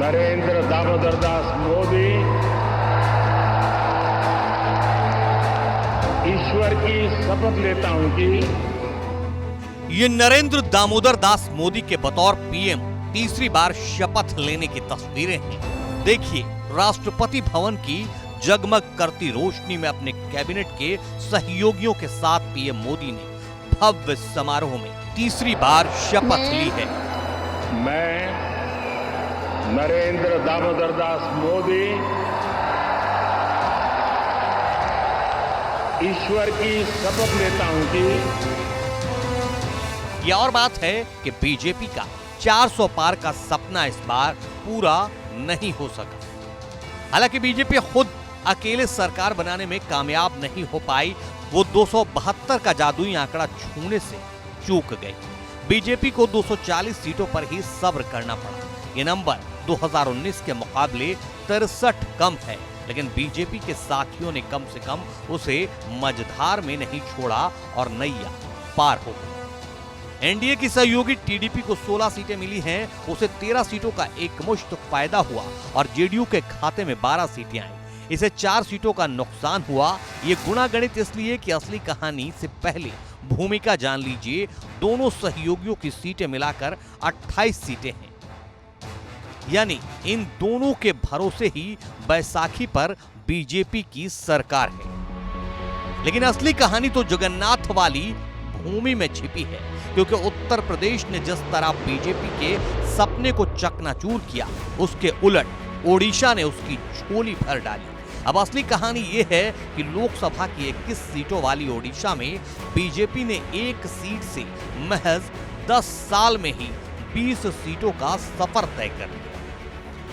नरेंद्र दामोदर दास मोदी ईश्वर की शपथ लेता हूं कि ये नरेंद्र दामोदर दास मोदी के बतौर पीएम तीसरी बार शपथ लेने की तस्वीरें हैं। देखिए, राष्ट्रपति भवन की जगमग करती रोशनी में अपने कैबिनेट के सहयोगियों के साथ पीएम मोदी ने भव्य समारोह में तीसरी बार शपथ ली है। मैं नरेंद्र दामोदर दास मोदी ईश्वर की शपथ लेता हूं कि यह और बात है कि बीजेपी का 400 पार का सपना इस बार पूरा नहीं हो सका। हालांकि बीजेपी खुद अकेले सरकार बनाने में कामयाब नहीं हो पाई, वो 272 का जादुई आंकड़ा छूने से चूक गई। बीजेपी को 240 सीटों पर ही सब्र करना पड़ा। ये नंबर 2019 के मुकाबले 63 कम है, लेकिन बीजेपी के साथियों ने कम से कम उसे मझधार में नहीं छोड़ा और नैया पार हो गई। एनडीए की सहयोगी टीडीपी को 16 सीटें मिली हैं, उसे 13 सीटों का एकमुश्त फायदा हुआ और जेडीयू के खाते में 12 सीटें आई। इसे 4 सीटों का नुकसान हुआ। ये गुणा गणित इसलिए कि असली कहानी से पहले भूमिका जान लीजिए। दोनों सहयोगियों की सीटें मिलाकर 28 सीटें हैं, यानी इन दोनों के भरोसे ही बैसाखी पर बीजेपी की सरकार है। लेकिन असली कहानी तो जगन्नाथ वाली भूमि में छिपी है, क्योंकि उत्तर प्रदेश ने जिस तरह बीजेपी के सपने को चकनाचूर किया, उसके उलट ओडिशा ने उसकी झोली भर डाली। अब असली कहानी यह है कि लोकसभा की 21 सीटों वाली ओडिशा में बीजेपी ने एक सीट से महज 10 साल में ही 20 सीटों का सफर तय कर लिया।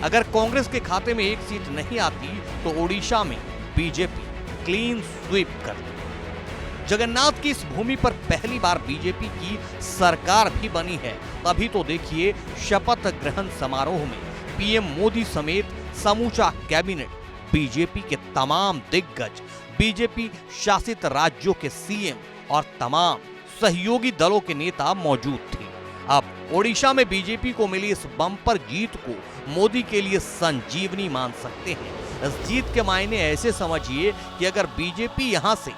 अगर कांग्रेस के खाते में एक सीट नहीं आती तो ओडिशा में बीजेपी क्लीन स्वीप कर ली। जगन्नाथ की इस भूमि पर पहली बार बीजेपी की सरकार भी बनी है। तभी तो देखिए, शपथ ग्रहण समारोह में पीएम मोदी समेत समूचा कैबिनेट, बीजेपी के तमाम दिग्गज, बीजेपी शासित राज्यों के सीएम और तमाम सहयोगी दलों के नेता मौजूद थे। अब ओडिशा में बीजेपी को मिली इस बम्पर जीत को मोदी के लिए संजीवनी मान सकते हैं। इस जीत के मायने ऐसे समझिए कि अगर बीजेपी यहां से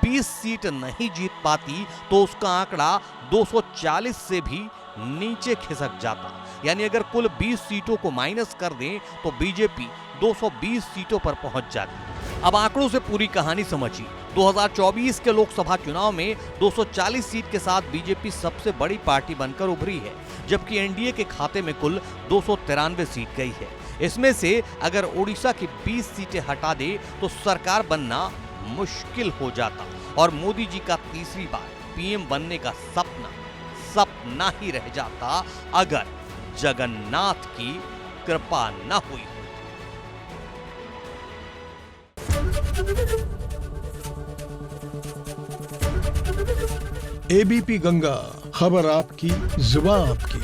20 सीट नहीं जीत पाती तो उसका आंकड़ा 240 से भी नीचे खिसक जाता। यानी अगर कुल 20 सीटों को माइनस कर दें तो बीजेपी 220 सीटों पर पहुंच जाती। अब आंकड़ों से पूरी कहानी समझिए। 2024 के लोकसभा चुनाव में 240 सीट के साथ बीजेपी सबसे बड़ी पार्टी बनकर उभरी है, जबकि एनडीए के खाते में कुल 293 सीट गई है। इसमें से अगर ओडिशा की 20 सीटें हटा दे तो सरकार बनना मुश्किल हो जाता और मोदी जी का तीसरी बार पीएम बनने का सपना ही रह जाता, अगर जगन्नाथ की कृपा न हुई। एबीपी गंगा, खबर आपकी, जुबान आपकी।